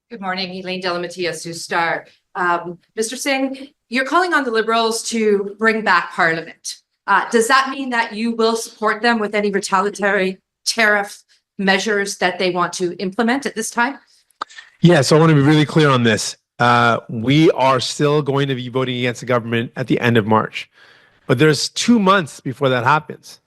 Good morning, Elaine Delamatia, Sioux Star. Mr. Singh, you're calling on the Liberals to bring back Parliament. Does that mean that you will support them with any retaliatory tariff measures that they want to implement at this time? Yes, I want to be really clear on this. We are still going to be voting against the government at the end of March, but there's 2 months before that happens.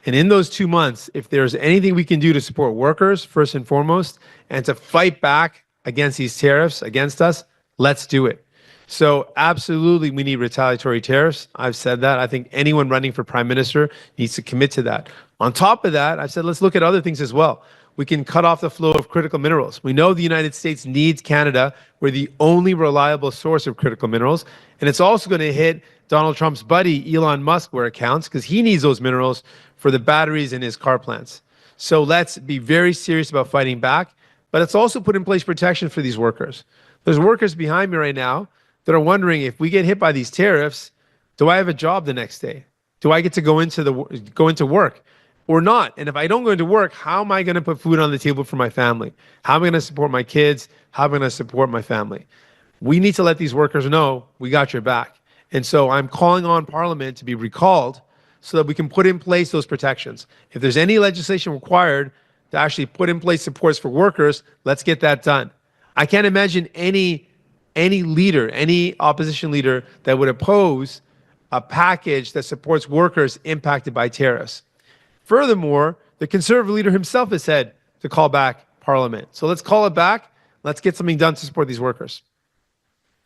And in those 2 months, if there's anything we can do to support workers, first and foremost, and to fight back against these tariffs against us, let's do it. So absolutely, we need retaliatory tariffs. I've said that. I think anyone running for prime minister needs to commit to that. On top of that, I've said, let's look at other things as well. We can cut off the flow of critical minerals. We know the United States needs Canada. We're the only reliable source of critical minerals. And it's also going to hit Donald Trump's buddy, Elon Musk, where it counts, because he needs those minerals for the batteries in his car plants. So let's be very serious about fighting back. But let's also put in place protection for these workers. There's workers behind me right now that are wondering, if we get hit by these tariffs, do I have a job the next day? Do I get to go into work or not? And if I don't go into work, how am I going to put food on the table for my family? How am I going to support my kids? How am I going to support my family? We need to let these workers know we got your back. And so I'm calling on Parliament to be recalled so that we can put in place those protections. If there's any legislation required to actually put in place supports for workers, let's get that done. I can't imagine any leader, any opposition leader that would oppose a package that supports workers impacted by tariffs. Furthermore, the Conservative leader himself has said to call back Parliament. So let's call it back. Let's get something done to support these workers.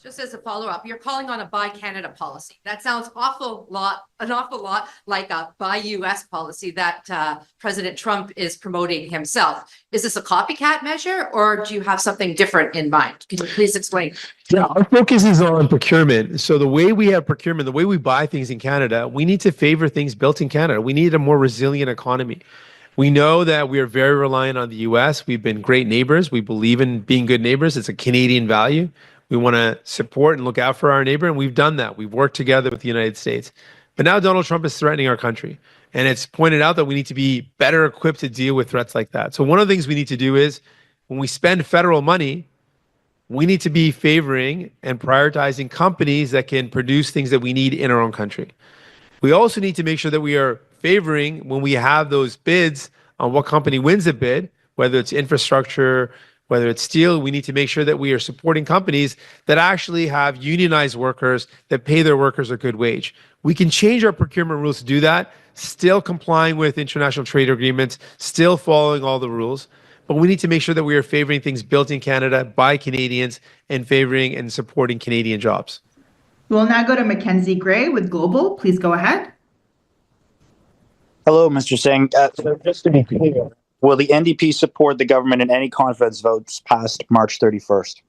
Just as a follow-up, you're calling on a Buy Canada policy. That sounds an awful lot like a Buy US policy that President Trump is promoting himself. Is this a copycat measure, or do you have something different in mind? Can you please explain? Yeah, our focus is on procurement. So the way we have procurement, the way we buy things in Canada, we need to favor things built in Canada. We need a more resilient economy. We know that we are very reliant on the US. We've been great neighbors. We believe in being good neighbors. It's a Canadian value. We want to support and look out for our neighbor, and we've done that. We've worked together with the United States. But now Donald Trump is threatening our country, and it's pointed out that we need to be better equipped to deal with threats like that. So one of the things we need to do is, when we spend federal money, we need to be favoring and prioritizing companies that can produce things that we need in our own country. We also need to make sure that we are favoring, when we have those bids on what company wins a bid, whether it's infrastructure, whether it's steel, we need to make sure that we are supporting companies that actually have unionized workers that pay their workers a good wage. We can change our procurement rules to do that, still complying with international trade agreements, still following all the rules. But we need to make sure that we are favoring things built in Canada by Canadians and favoring and supporting Canadian jobs. We'll now go to Mackenzie Gray with Global. Please go ahead. Hello, Mr. Singh. So just to be clear, will the NDP support the government in any confidence votes past March 31st?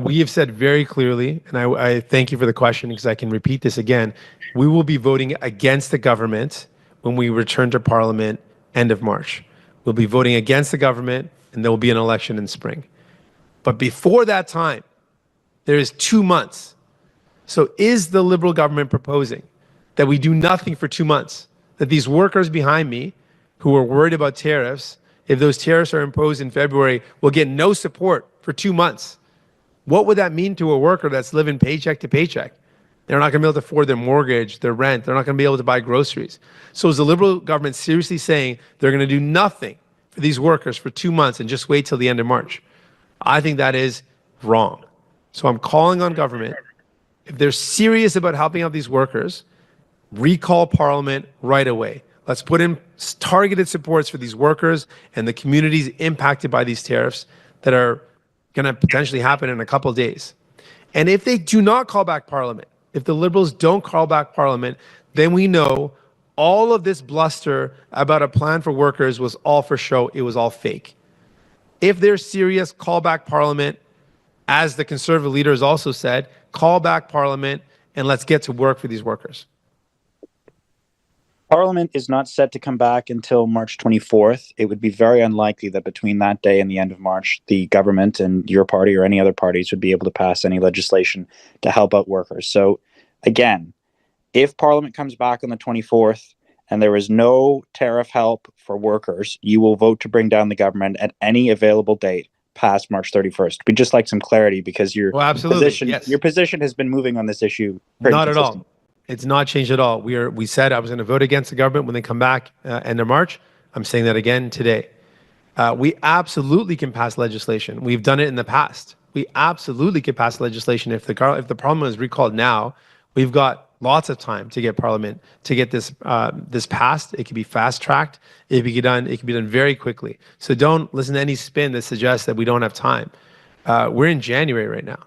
We have said very clearly, and I thank you for the question because I can repeat this again, we will be voting against the government when we return to Parliament end of March. We'll be voting against the government, and there will be an election in spring. But before that time, there is 2 months. So is the Liberal government proposing that we do nothing for 2 months? That these workers behind me who are worried about tariffs, if those tariffs are imposed in February, will get no support for 2 months? What would that mean to a worker that's living paycheck to paycheck? They're not going to be able to afford their mortgage, their rent. They're not going to be able to buy groceries. So is the Liberal government seriously saying they're going to do nothing for these workers for 2 months and just wait till the end of March? I think that is wrong. So I'm calling on government, if they're serious about helping out these workers, recall Parliament right away. Let's put in targeted supports for these workers and the communities impacted by these tariffs that are going to potentially happen in a couple of days. And if they do not call back Parliament, if the Liberals don't call back Parliament, then we know all of this bluster about a plan for workers was all for show. It was all fake. If they're serious, call back Parliament. As the Conservative leader has also said, call back Parliament and let's get to work for these workers. Parliament is not set to come back until March 24th. It would be very unlikely that between that day and the end of March, the government and your party or any other parties would be able to pass any legislation to help out workers. So again, if Parliament comes back on the 24th and there is no tariff help for workers, you will vote to bring down the government at any available date past March 31st? We'd just like some clarity because Well, absolutely, yes. your position has been moving on this issue pretty Not at consistently. all. It's not changed at all. We said I was going to vote against the government when they come back end of March. I'm saying that again today. We absolutely can pass legislation. We've done it in the past. We absolutely could pass legislation if the Parliament is recalled now. We've got lots of time to get Parliament to get this passed. It can be fast tracked. It can be done. It can be done very quickly. So don't listen to any spin that suggests that we don't have time. We're in January right now.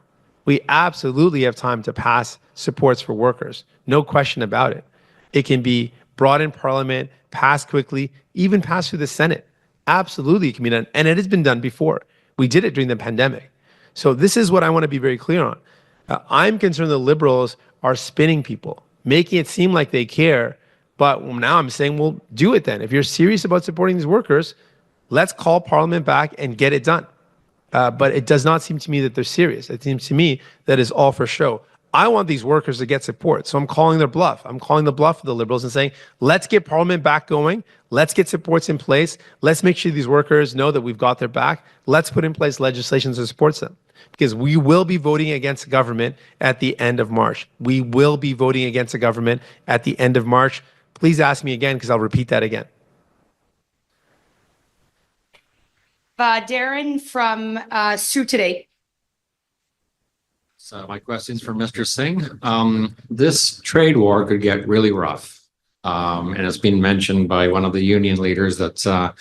We absolutely have time to pass supports for workers. No question about it. It can be brought in Parliament, passed quickly, even passed through the Senate. Absolutely, it can be done. And it has been done before. We did it during the pandemic. So this is what I want to be very clear on. I'm concerned the Liberals are spinning people, making it seem like they care. But now I'm saying, well, do it then. If you're serious about supporting these workers, let's call Parliament back and get it done. But it does not seem to me that they're serious. It seems to me that is all for show. I want these workers to get support. So I'm calling their bluff. I'm calling the bluff of the Liberals and saying, let's get Parliament back going. Let's get supports in place. Let's make sure these workers know that we've got their back. Let's put in place legislation that supports them. Because we will be voting against the government at the end of March. We will be voting against the government at the end of March. Please ask me again, because I'll repeat that again. Darren from Sioux today. So my question's for Mr. Singh. This trade war could get really rough. And it's been mentioned by one of the union leaders that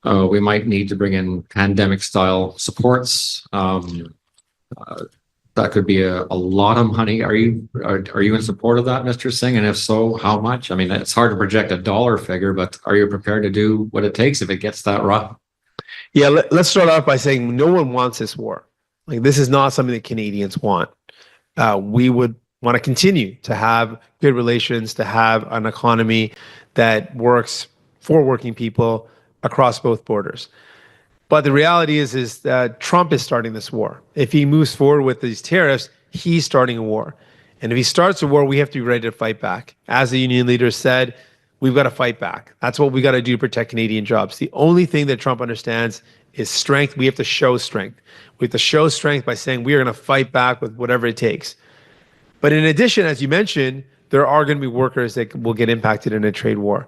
we might need to bring in pandemic style supports. That could be a lot of money. Are you in support of that, Mr. Singh? And if so, how much? I mean, it's hard to project a dollar figure, but are you prepared to do what it takes if it gets that rough? Yeah, let's start off by saying no one wants this war. Like, this is not something that Canadians want. We would want to continue to have good relations, to have an economy that works for working people across both borders. But the reality is that Trump is starting this war. If he moves forward with these tariffs, he's starting a war. And if he starts a war, we have to be ready to fight back. As the union leader said, we've got to fight back. That's what we got to do to protect Canadian jobs. The only thing that Trump understands is strength. We have to show strength. We have to show strength by saying we are going to fight back with whatever it takes. But in addition, as you mentioned, there are going to be workers that will get impacted in a trade war.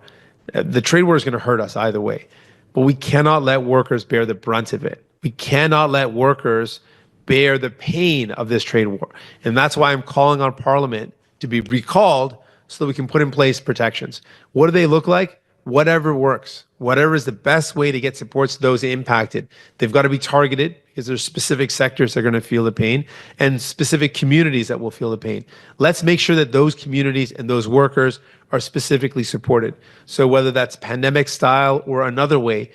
The trade war is going to hurt us either way. But we cannot let workers bear the brunt of it. We cannot let workers bear the pain of this trade war. And that's why I'm calling on Parliament to be recalled so that we can put in place protections. What do they look like? Whatever works. Whatever is the best way to get supports to those impacted. They've got to be targeted because there's specific sectors that are going to feel the pain and specific communities that will feel the pain. Let's make sure that those communities and those workers are specifically supported. So whether that's pandemic style or another way,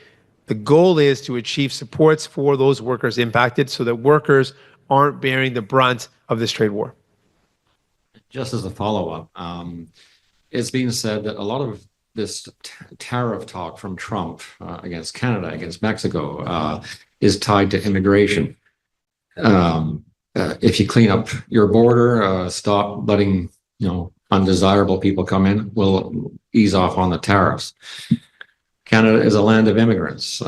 the goal is to achieve supports for those workers impacted so that workers aren't bearing the brunt of this trade war. Just as a follow-up, it's been said that a lot of this tariff talk from Trump against Canada, against Mexico, is tied to immigration. If you clean up your border, stop letting undesirable people come in, we'll ease off on the tariffs. Canada is a land of immigrants.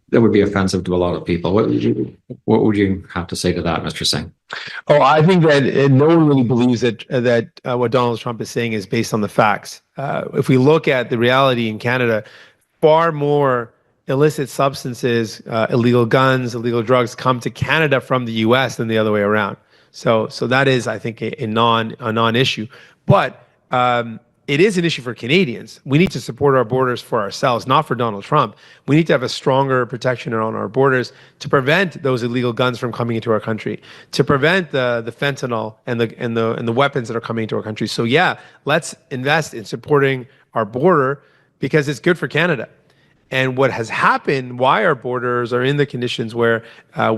That would be offensive to a lot of people. What would you have to say to that, Mr. Singh? Oh, I think that no one really believes that what Donald Trump is saying is based on the facts. If we look at the reality in Canada, far more illicit substances, illegal guns, illegal drugs come to Canada from the U.S. than the other way around. So that is, I think, a non-issue. But it is an issue for Canadians. We need to support our borders for ourselves, not for Donald Trump. We need to have a stronger protection around our borders to prevent those illegal guns from coming into our country, to prevent the fentanyl and the weapons that are coming into our country. So yeah, let's invest in supporting our border because it's good for Canada. And what has happened, why our borders are in the conditions where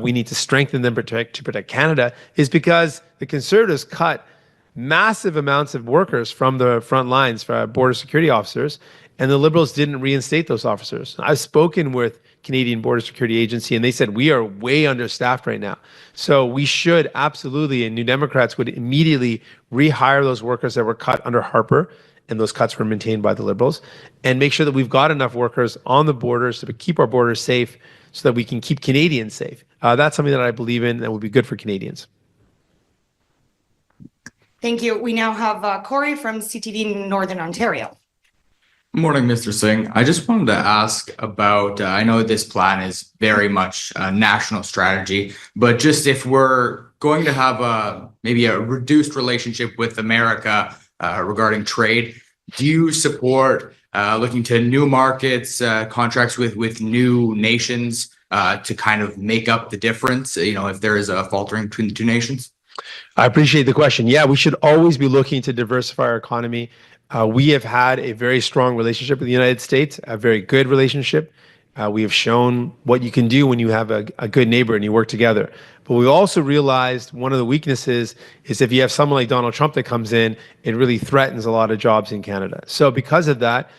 we need to strengthen them to protect Canada, is because the Conservatives cut massive amounts of workers from the front lines for border security officers, and the Liberals didn't reinstate those officers. I've spoken with Canadian Border Security Agency, and they said we are way understaffed right now. So we should absolutely, and New Democrats would immediately rehire those workers that were cut under Harper, and those cuts were maintained by the Liberals, and make sure that we've got enough workers on the borders to keep our borders safe so that we can keep Canadians safe. That's something that I believe in that would be good for Canadians. Thank you. We now have Corey from CTV Northern Ontario. Morning, Mr. Singh. I just wanted to ask about, I know this plan is very much a national strategy, but just if we're going to have maybe a reduced relationship with America regarding trade, do you support looking to new markets, contracts with new nations to kind of make up the difference, if there is a faltering between the two nations? I appreciate the question. Yeah, we should always be looking to diversify our economy. We have had a very strong relationship with the United States, a very good relationship. We have shown what you can do when you have a good neighbor and you work together. But we also realized one of the weaknesses is if you have someone like Donald Trump that comes in, it really threatens a lot of jobs in Canada. So because of that,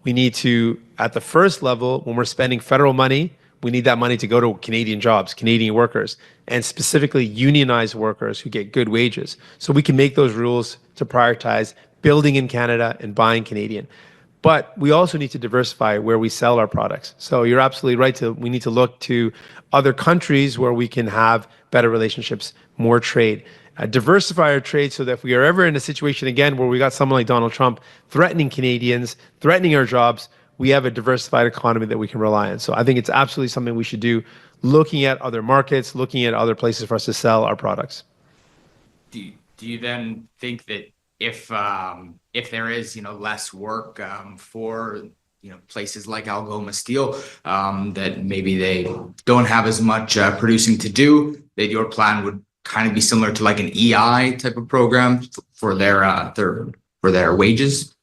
we need to, at the first level, when we're spending federal money, we need that money to go to Canadian jobs, Canadian workers, and specifically unionized workers who get good wages. So we can make those rules to prioritize building in Canada and buying Canadian. But we also need to diversify where we sell our products. So you're absolutely right. We need to look to other countries where we can have better relationships, more trade. Diversify our trade so that if we are ever in a situation again where we got someone like Donald Trump threatening Canadians, threatening our jobs, we have a diversified economy that we can rely on. So I think it's absolutely something we should do, looking at other markets, looking at other places for us to sell our products. Do you then think that if there is less work for places like Algoma Steel that maybe they don't have as much producing to do, that your plan would kind of be similar to like an EI type of program for their wages?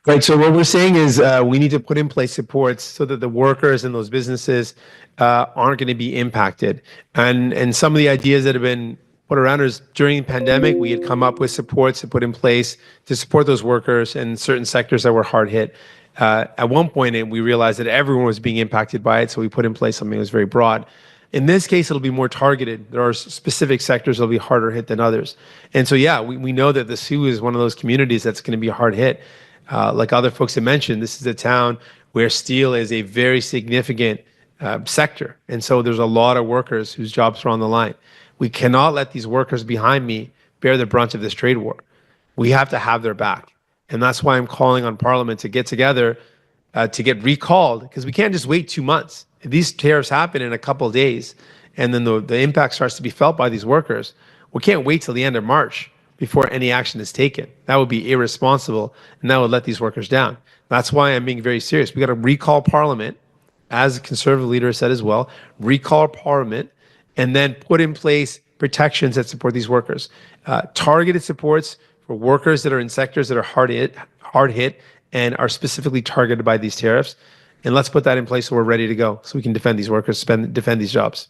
Right. So what we're saying is we need to put in place supports so that the workers in those businesses aren't going to be impacted. And some of the ideas that have been put around is during the pandemic, we had come up with supports to put in place to support those workers in certain sectors that were hard hit. At one point, we realized that everyone was being impacted by it, so we put in place something that was very broad. In this case, it'll be more targeted. There are specific sectors that'll be harder hit than others. And so, yeah, we know that the Sioux is one of those communities that's going to be hard hit. Like other folks have mentioned, this is a town where steel is a very significant sector. And so there's a lot of workers whose jobs are on the line. We cannot let these workers behind me bear the brunt of this trade war. We have to have their back. And that's why I'm calling on Parliament to get together to get recalled, because we can't just wait 2 months. If these tariffs happen in a couple of days and then the impact starts to be felt by these workers, we can't wait till the end of March before any action is taken. That would be irresponsible, and that would let these workers down. That's why I'm being very serious. We got to recall Parliament, as the Conservative leader said as well, recall Parliament, and then put in place protections that support these workers. Targeted supports for workers that are in sectors that are hard hit and are specifically targeted by these tariffs. And let's put that in place so we're ready to go, so we can defend these workers, defend these jobs.